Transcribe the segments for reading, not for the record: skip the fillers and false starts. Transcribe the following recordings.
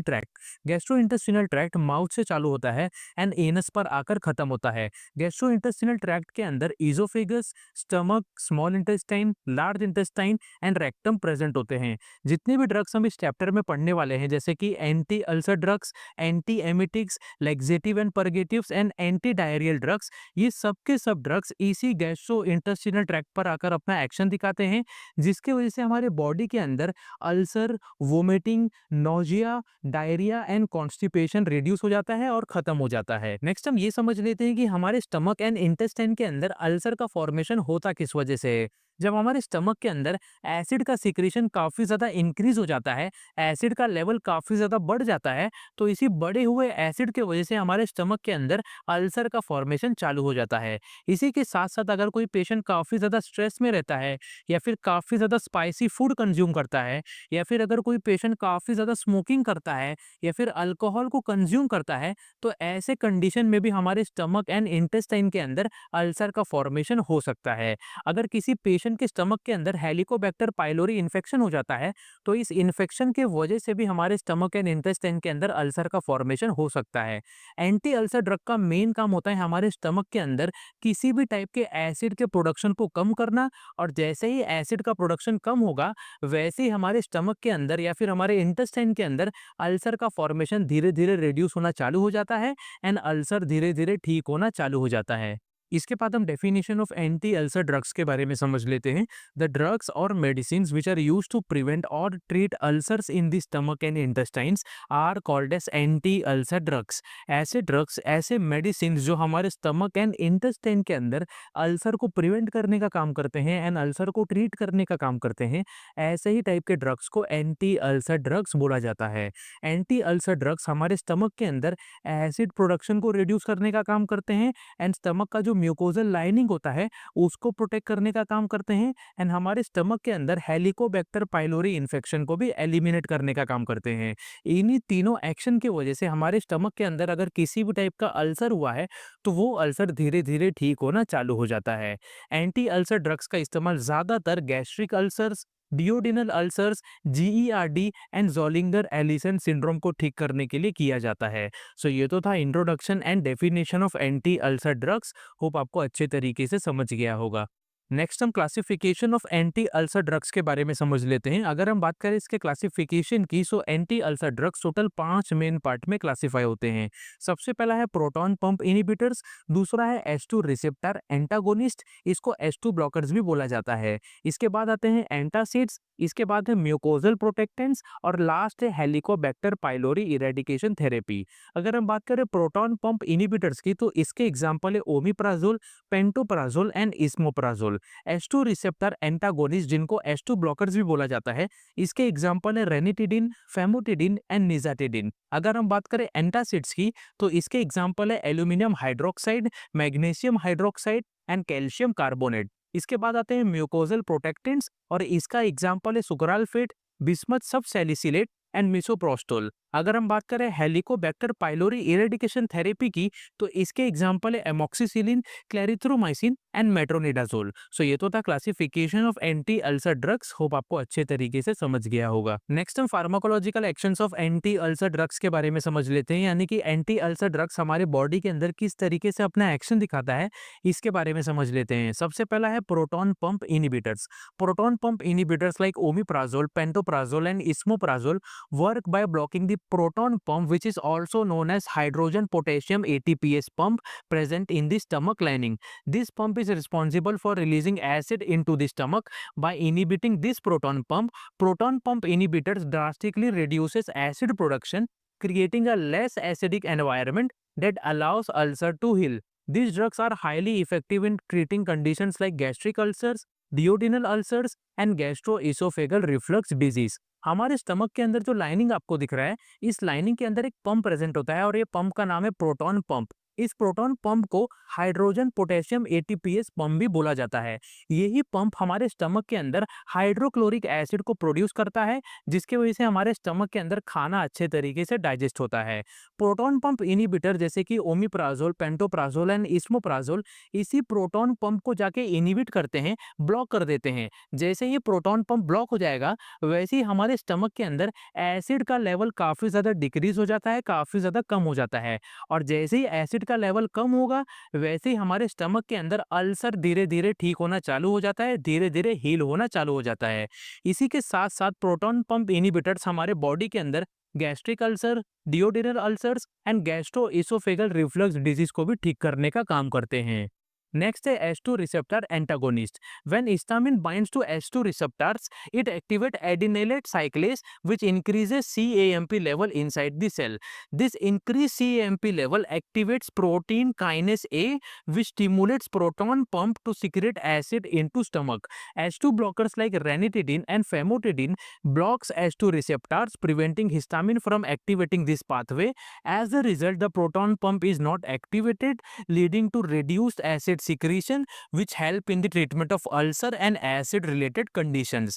Tract. Gastrointestinal tract mouth से चालू होता है एंड एनस पर आकर खत्म होता है। गैस्ट्रोइंटेस्टिनल ट्रैक्ट के अंदर oesophagus, stomach, small intestine, large intestine and rectum present होते हैं। जितने भी ड्रग्स हम इस चैप्टर में पढ़ने वाले हैं, जैसे कि anti ulcer drugs, anti emetics, laxative and purgatives and anti diarrhoeal drugs, ये सब के सब ड्रग्स इसी गैस्ट्रोइंटेस्टिनल ट्रैक्ट पर आकर अपना एक्शन दिखाते हैं, जिसकी वजह से हमारे बॉडी के अंदर ulcer, vomiting, nausea, diarrhoea and constipation reduce हो जाता है और खत्म हो जाता है। नेक्स्ट हम ये समझ लेते हैं कि हमारे स्टमक एंड इंटेस्टाइन के अंदर अल्सर का फॉर्मेशन होता किस वजह से है। जब हमारे स्टमक के अंदर एसिड का सिक्रीशन काफी ज्यादा इंक्रीज हो जाता है, एसिड का लेवल काफी ज्यादा बढ़ जाता है, तो इसी बढ़े हुए एसिड के वजह से हमारे स्टमक के अंदर अल्सर का फॉर्मेशन चालू हो जाता है। इसी के साथ साथ अगर कोई पेशेंट काफी ज्यादा स्ट्रेस में रहता है, या फिर काफी ज्यादा स्पाइसी फूड कंज्यूम करता है, या फिर अगर कोई पेशेंट काफी ज्यादा स्मोकिंग करता है, या फिर अल्कोहल को कंज्यूम करता है, तो ऐसे कंडीशन में भी हमारे स्टमक एंड इंटेस्टाइन के अंदर अल्सर का फॉर्मेशन हो सकता है। अगर किसी पेशेंट के स्टमक के अंदर हेलिकोबैक्टर पाइलोरी इन्फेक्शन हो जाता है, तो इस इन्फेक्शन के वजह से भी हमारे स्टमक एंड इंटेस्टाइन के अंदर अल्सर का फॉर्मेशन हो सकता है। एंटी अल्सर ड्रग का मेन काम होता है हमारे स्टमक के अंदर किसी भी टाइप के एसिड के प्रोडक्शन को कम करना, और जैसे ही एसिड का प्रोडक्शन कम होगा, वैसे ही हमारे स्टमक के अंदर या फिर हमारे इंटेस्टाइन के अंदर अल्सर का फॉर्मेशन धीरे धीरे रिड्यूस होना चालू हो जाता है एंड अल्सर धीरे धीरे ठीक होना चालू हो जाता है। इसके बाद हम definition of anti ulcer drugs के बारे में समझ लेते हैं। द ड्रग्स और medicine which are use to prevent और treat ulcers in the stomach and intestines are called as anti ulcer drugs. ऐसे ड्रग्स, ऐसे मेडिसिन जो हमारे स्टमक एंड इंटेस्टाइन के अंदर अल्सर को प्रिवेंट करने का काम करते हैं एंड अल्सर को ट्रीट करने का काम करते हैं, ऐसे ही टाइप के ड्रग्स को एंटी अल्सर ड्रग्स बोला जाता है। एंटी अल्सर ड्रग्स हमारे स्टमक के अंदर एसिड प्रोडक्शन को रिड्यूस करने का काम करते हैं एंड स्टमक का जो म्यूकोजल लाइनिंग होता है उसको प्रोटेक्ट करने का काम करते हैं एंड हमारे स्टमक के अंदर हेलिकोबैक्टर पाइलोरी इन्फेक्शन को भी एलिमिनेट करने का काम करते हैं। इन्हीं तीनों एक्शन की वजह से हमारे स्टमक के अंदर अगर किसी भी टाइप का अल्सर हुआ है, तो वो अल्सर धीरे धीरे ठीक होना चालू हो जाता है। एंटी अल्सर ड्रग्स का इस्तेमाल ज्यादातर gastric ulcers, डियोडिनल ulcers, GERD and Zollinger Allison syndrome को ठीक करने के लिए किया जाता है। सो ये तो था introduction and definition of anti ulcer drugs. Hope आपको अच्छे तरीके से समझ गया होगा। नेक्स्ट हम classification of anti ulcer drugs के बारे में समझ लेते हैं। अगर हम बात करें इसके क्लासिफिकेशन की, so anti ulcer drugs total 5 main part में क्लासिफाई होते हैं। सबसे पहला है प्रोटॉन पंप इनिबिटर्स, दूसरा है एच2 रिसेप्टर एंटागोनिस्ट, इसको एच2 ब्लॉकर्स भी बोला जाता है। इसके बाद आते हैं एंटासिड्स, इसके बाद है म्यूकोजल प्रोटेक्टेंट्स, और लास्ट है हेलिकोबैक्टर पाइलोरी इरेडिकेशन थेरेपी। अगर हम बात करें प्रोटॉन पंप इनिबिटर्स की, तो इसके एग्जांपल है omeprazole, pantoprazole and esomeprazole. H two receptor antagonist, जिनको एच2 ब्लॉकर्स भी बोला जाता है, इसके एग्जांपल है रेनिटिडिन, फेमोटिडिन एंड निजाटिडिन। अगर हम बात करें एंटासिड्स की, तो इसके एग्जांपल है aluminium hydroxide, magnesium hydroxide and calcium carbonate. इसके बाद आते हैं म्यूकोजल प्रोटेक्टेंट्स, और इसका एग्जांपल है सुग्राल्फेट, बिस्मथ सब सैलिसिलेट एंड मिसोप्रोस्टोल। अगर हम बात करें हेलिकोबैक्टर पाइलोरी इरेडिकेशन थेरेपी की, तो इसके एग्जांपल है एमोक्सिसिलिन, क्लेरिथ्रोमाइसिन एंड मेट्रोनिडाजोल। सो ये तो था classification of anti ulcer drugs. Hope आपको अच्छे तरीके से समझ गया होगा। नेक्स्ट हम pharmacological actions of anti ulcer drugs के बारे में समझ लेते हैं, यानी कि एंटी अल्सर ड्रग्स हमारे बॉडी के अंदर किस तरीके से अपना एक्शन दिखाता है, इसके बारे में समझ लेते हैं। सबसे पहला है proton pump inhibitors. Proton pump inhibitors like omeprazole, pantoprazole and esomeprazole work by blocking the proton pump, which is also known as hydrogen potassium ATPase pump, present in the stomach lining. This pump is responsible for releasing acid into the stomach. By inhibiting this proton pump inhibitors drastically reduces acid production, creating a less acidic environment that allows ulcer to heal. These drugs are highly effective in treating conditions like gastric ulcers, duodenal ulcers and gastroesophageal reflux disease. हमारे stomach के अंदर जो lining आपको दिख रहा है, इस lining के अंदर एक पंप प्रेजेंट होता है, और ये पंप का नाम है प्रोटॉन पंप। इस प्रोटॉन पंप को हाइड्रोजन पोटेशियम एटीपीएस पंप भी बोला जाता है। यही पंप हमारे स्टमक के अंदर हाइड्रोक्लोरिक एसिड को प्रोड्यूस करता है, जिसकी वजह से हमारे स्टमक के अंदर खाना अच्छे तरीके से डाइजेस्ट होता है। प्रोटॉन पंप इनिबिटर जैसे कि ओमिप्राजोल, पेंटोप्राजोल एंड इस्मोप्राजोल इसी प्रोटॉन पंप को जाके इनिबिट करते हैं, ब्लॉक कर देते हैं। जैसे ही प्रोटॉन पंप ब्लॉक हो जाएगा, वैसे ही हमारे स्टमक के अंदर एसिड का लेवल काफ़ी ज़्यादा डिक्रीज हो जाता है, काफ़ी ज़्यादा कम हो जाता है। और जैसे ही एसिड का लेवल कम होगा, वैसे ही हमारे स्टमक के अंदर अल्सर धीरे-धीरे ठीक होना चालू हो जाता है, धीरे-धीरे हील होना चालू हो जाता है। इसी के साथ-साथ प्रोटॉन पंप इन्हिबिटर्स हमारे बॉडी के अंदर gastric ulcer, duodenal ulcers and gastroesophageal reflux disease को भी ठीक करने का काम करते हैं। नेक्स्ट है H2 receptor antagonist. When histamine binds to H2 receptors, it activates adenylate cyclase, which increases CAMP level inside the cell. This increased CAMP level activates protein kinase A, which stimulates proton pump to secrete acid into stomach. H2 blockers like ranitidine and famotidine blocks H2 receptors, preventing histamine from activating this pathway. As a result, the proton pump is not activated, leading to reduced acid secretion which help in the treatment of ulcer and acid related conditions.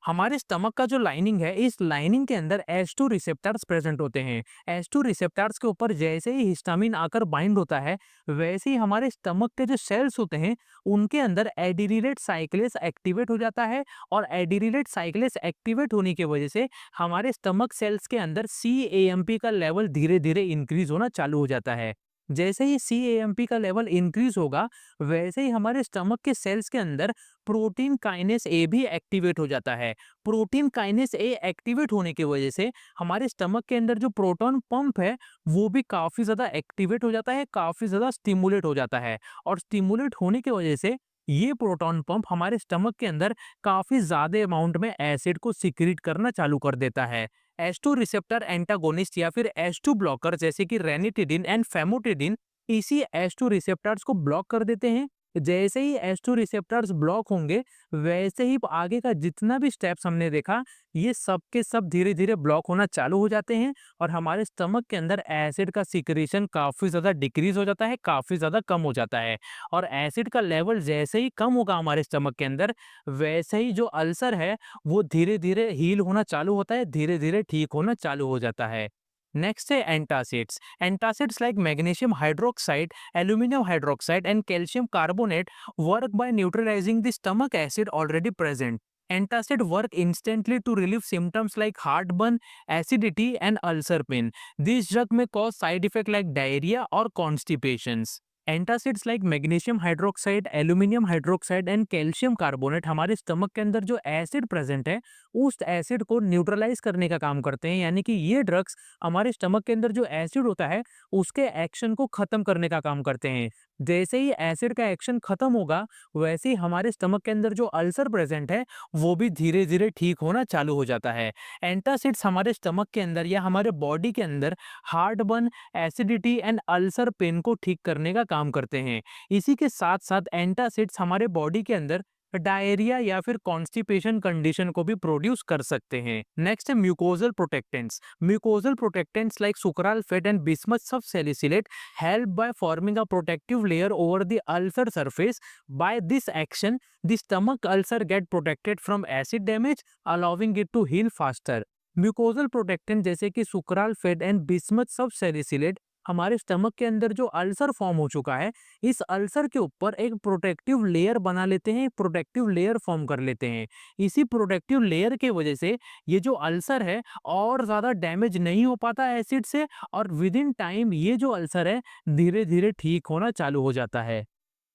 हमारे stomach का जो lining है, इस lining के अंदर H2 receptors present होते हैं। H2 receptors के ऊपर जैसे ही हिस्टामिन आकर बाइंड होता है, वैसे ही हमारे स्टमक के जो सेल्स होते हैं, उनके अंदर एडिनिलेट साइक्लेस एक्टिवेट हो जाता है। और एडिनिलेट साइक्लेस एक्टिवेट होने की वजह से हमारे स्टमक सेल्स के अंदर CAMP का लेवल धीरे-धीरे इंक्रीज होना चालू हो जाता है। जैसे ही CAMP का लेवल इंक्रीज होगा, वैसे ही हमारे स्टमक के सेल्स के अंदर प्रोटीन काइनेस ए भी एक्टिवेट हो जाता है। प्रोटीन काइनेस ए एक्टिवेट होने की वजह से हमारे स्टमक के अंदर जो प्रोटॉन पंप है, वो भी काफ़ी ज़्यादा एक्टिवेट हो जाता है, काफ़ी ज़्यादा स्टिमुलेट हो जाता है। और स्टिमुलेट होने की वजह से ये प्रोटॉन पंप हमारे स्टमक के अंदर काफ़ी ज़्यादा अमाउंट में एसिड को सिक्रीट करना चालू कर देता है। H2 रिसेप्टर एंटागोनिस्ट या फिर H2 ब्लॉकर जैसे कि रेनिटिडिन एंड फेमोटिडिन इसी H2 रिसेप्टर्स को ब्लॉक कर देते हैं। जैसे ही H2 रिसेप्टर्स ब्लॉक होंगे, वैसे ही आगे का जितना भी स्टेप्स हमने देखा, ये सब के सब धीरे-धीरे ब्लॉक होना चालू हो जाते हैं और हमारे स्टमक के अंदर एसिड का सिक्रीशन काफ़ी ज़्यादा डिक्रीज़ हो जाता है, काफ़ी ज़्यादा कम हो जाता है। और एसिड का लेवल जैसे ही कम होगा हमारे स्टमक के अंदर, वैसे ही जो अल्सर है, वो धीरे-धीरे हील होना चालू होता है, धीरे-धीरे ठीक होना चालू हो जाता है। नेक्स्ट है antacids. Antacids like magnesium hydroxide, aluminum hydroxide and calcium carbonate work by neutralizing the stomach acid already present. Antacid work instantly to relieve symptoms like heartburn, acidity and ulcer pain. These drug may cause side effect like diarrhea or constipations. Antacids like magnesium hydroxide, aluminium hydroxide and calcium carbonate हमारे stomach के अंदर जो acid present है, उस acid को neutralise करने का काम करते हैं। यानी कि ये ड्रग्स हमारे स्टमक के अंदर जो एसिड होता है, उसके एक्शन को खत्म करने का काम करते हैं। जैसे ही एसिड का एक्शन खत्म होगा, वैसे ही हमारे स्टमक के अंदर जो अल्सर प्रेजेंट है, वो भी धीरे-धीरे ठीक होना चालू हो जाता है। एंटासिड्स हमारे स्टमक के अंदर या हमारे बॉडी के अंदर heartburn, acidity and ulcer pain को ठीक करने का काम करते हैं। इसी के साथ-साथ एंटासिड्स हमारे बॉडी के अंदर डायरिया या फिर कॉन्स्टिपेशन कंडीशन को भी प्रोड्यूस कर सकते हैं। नेक्स्ट है mucosal protectants. Mucosal protectants like sucralfate and bismuth subsalicylate help by forming a protective layer over the ulcer surface. By this action, the stomach ulcer get protected from acid damage, allowing it to heal faster. Mucosal protectant जैसे कि sucralfate and bismuth सबसैलिसिलेट हमारे stomach के अंदर जो ulcer form हो चुका है, इस अल्सर के ऊपर एक प्रोटेक्टिव लेयर बना लेते हैं, प्रोटेक्टिव लेयर फॉर्म कर लेते हैं। इसी प्रोटेक्टिव लेयर के वजह से ये जो अल्सर है और ज़्यादा डैमेज नहीं हो पाता एसिड से, और विद इन टाइम ये जो अल्सर है धीरे-धीरे ठीक होना चालू हो जाता है।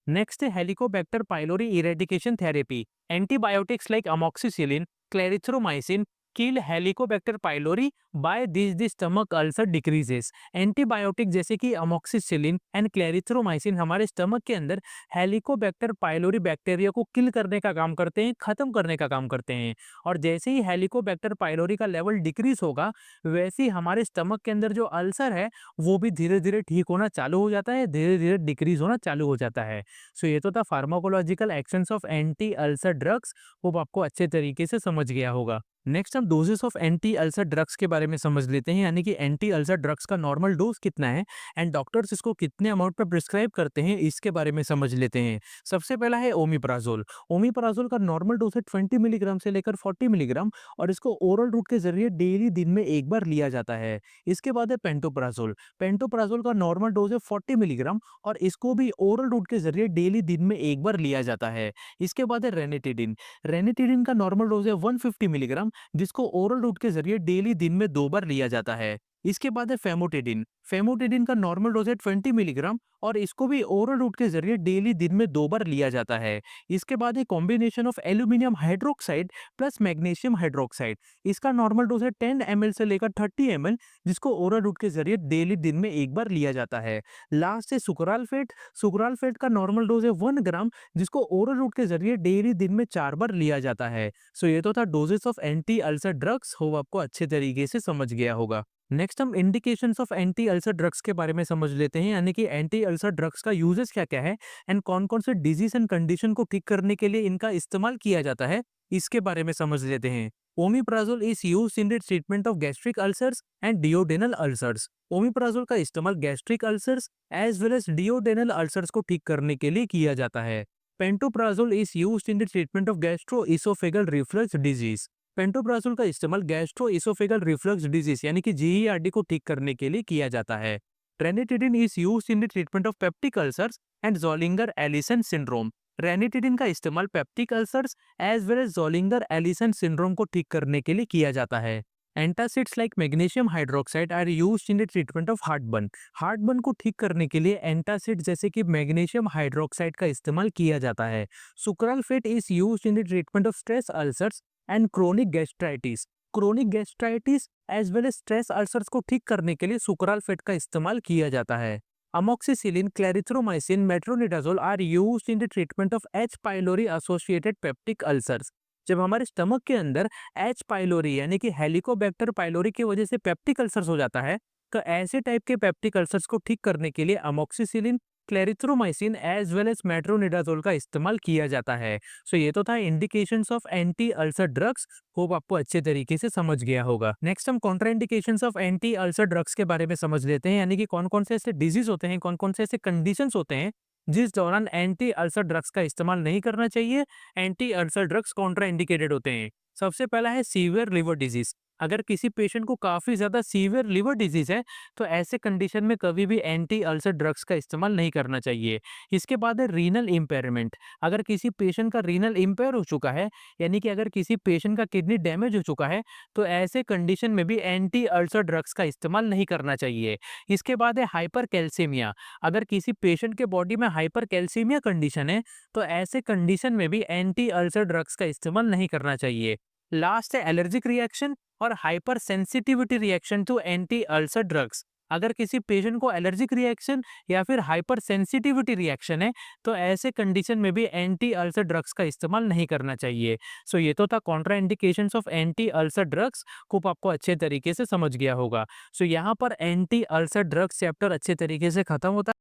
नेक्स्ट है helicobacter pylori eradication therapy. Antibiotics like amoxicillin, clarithromycin kill helicobacter pylori by this the stomach ulcer decreases. Antibiotic जैसे कि अमोक्सिसिलिन एंड क्लेरिथ्रोमाइसिन हमारे स्टमक के अंदर हेलिकोबैक्टर पाइलोरी बैक्टीरिया को किल करने का काम करते हैं, खत्म करने का काम करते हैं। और जैसे ही हेलिकोबैक्टर पाइलोरी का लेवल डिक्रीज होगा, वैसे ही हमारे स्टमक के अंदर जो अल्सर है, वो भी धीरे-धीरे ठीक होना चालू हो जाता है, धीरे-धीरे डिक्रीज होना चालू हो जाता है। सो ये तो था pharmacological actions of anti ulcer drugs. Hope आपको अच्छे तरीके से समझ गया होगा। नेक्स्ट हम doses of anti ulcer drugs के बारे में समझ लेते हैं, यानी कि एंटी अल्सर ड्रग्स का नॉर्मल डोज कितना है एंड डॉक्टर्स इसको कितने अमाउंट पर प्रिस्क्राइब करते हैं, इसके बारे में समझ लेते हैं। सबसे पहला है ओमिप्राजोल। ओमिप्राजोल का नॉर्मल डोज है 20 मिलीग्राम से लेकर 40 मिलीग्राम और इसको ओरल रूट के जरिए डेली दिन में एक बार लिया जाता है। इसके बाद है पेंटोप्राजोल। पेंटोप्राजोल का नॉर्मल डोज है 40 मिलीग्राम और इसको भी ओरल रूट के जरिए डेली दिन में एक बार लिया जाता है। इसके बाद है रेनिटिडिन। रेनिटिडिन का नॉर्मल डोज है 150 मिलीग्राम, जिसको ओरल रूट के जरिए डेली दिन में 2 बार लिया जाता है। इसके बाद है फेमोटिडिन। फेमोटिडिन का नॉर्मल डोज है 20 मिलीग्राम और इसको भी ओरल रूट के जरिए डेली दिन में 2 बार लिया जाता है। इसके बाद है combination of aluminium hydroxide plus magnesium hydroxide. इसका नॉर्मल डोज है 10 ml से लेकर 30 ml, जिसको ओरल रूट के जरिए डेली दिन में एक बार लिया जाता है। लास्ट है सुकरालफेट। सुकरालफेट का नॉर्मल डोज है 1 ग्राम, जिसको ओरल रूट के जरिए डेली दिन में 4 बार लिया जाता है। सो ये तो था doses of anti ulcer drugs. Hope आपको अच्छे तरीके से समझ गया होगा। नेक्स्ट हम indications of anti ulcer drugs के बारे में समझ लेते हैं, यानी कि एंटी अल्सर ड्रग्स का यूजेस क्या क्या है एंड कौन कौन से डिजीज एंड कंडीशन को ठीक करने के लिए इनका इस्तेमाल किया जाता है, इसके बारे में समझ लेते हैं। Omeprazole is used in the treatment of gastric ulcers and duodenal ulcers. Omeprazole का इस्तेमाल gastric ulcers as well as duodenal ulcers को ठीक करने के लिए किया जाता है। Pantoprazole is used in the treatment of gastroesophageal reflux disease. Pantoprazole का इस्तेमाल गैस्ट्रोइसोफेगल रिफ्लक्स डिजीज यानी कि जीईआरडी को ठीक करने के लिए किया जाता है। Ranitidine is used in the treatment of peptic ulcers and Zollinger Ellison syndrome. Ranitidine का इस्तेमाल peptic ulcers as well as Zollinger Ellison syndrome को ठीक करने के लिए किया जाता है। Antacids like magnesium hydroxide are used in the treatment of heartburn. Heartburn को ठीक करने के लिए एंटासिड जैसे कि मैग्नीशियम हाइड्रोक्साइड का इस्तेमाल किया जाता है। Sucralfate is used in the treatment of stress ulcers and chronic gastritis. Chronic gastritis as well as stress ulcers को ठीक करने के लिए सुक्रालफेट का इस्तेमाल किया जाता है। Amoxicillin, clarithromycin, metronidazole are used in the treatment of H pylori associated peptic ulcers. जब हमारे स्टमक के अंदर एच पाइलोरी यानी कि हेलिकोबैक्टर पाइलोरी की वजह से पेप्टिक अल्सर्स हो जाता है, तो ऐसे टाइप के पेप्टिक अल्सर्स को ठीक करने के लिए amoxicillin, clarithromycin as well as metronidazole का इस्तेमाल किया जाता है। सो ये तो था indications of anti ulcer drugs. Hope आपको अच्छे तरीके से समझ गया होगा। नेक्स्ट हम contraindications of anti ulcer drugs के बारे में समझ लेते हैं, यानी कि कौन कौन से ऐसे डिजीज होते हैं, कौन कौन से ऐसे कंडीशंस होते हैं जिस दौरान एंटी अल्सर ड्रग्स का इस्तेमाल नहीं करना चाहिए। Anti ulcer drugs Contra indicated होते हैं। सबसे पहला है सीवियर लिवर डिजीज। अगर किसी पेशेंट को काफी ज्यादा सीवियर लिवर डिजीज है, तो ऐसे कंडीशन में कभी भी एंटी अल्सर ड्रग्स का इस्तेमाल नहीं करना चाहिए। इसके बाद है रीनल इम्पेयरमेंट। अगर किसी पेशेंट का रीनल इम्पेयर हो चुका है, यानी कि अगर किसी पेशेंट का किडनी डैमेज हो चुका है, तो ऐसे कंडीशन में भी एंटी अल्सर ड्रग्स का इस्तेमाल नहीं करना चाहिए। इसके बाद है हाइपर कैल्सीमिया। अगर किसी पेशेंट के बॉडी में हाइपर कैल्सीमिया कंडीशन है, तो ऐसे कंडीशन में भी एंटी अल्सर ड्रग्स का इस्तेमाल नहीं करना चाहिए। लास्ट है एलर्जिक रिएक्शन और hypersensitivity reaction to anti ulcer drugs. अगर किसी पेशेंट को एलर्जिक रिएक्शन या फिर हाइपर सेंसिटिविटी रिएक्शन है, तो ऐसे कंडीशन में भी एंटी अल्सर ड्रग्स का इस्तेमाल नहीं करना चाहिए। सो ये तो था Contra indications of anti ulcer drugs. Hope आपको अच्छे तरीके से समझ गया होगा। सो यहाँ पर एंटी अल्सर ड्रग्स चैप्टर अच्छे तरीके से खत्म होता है।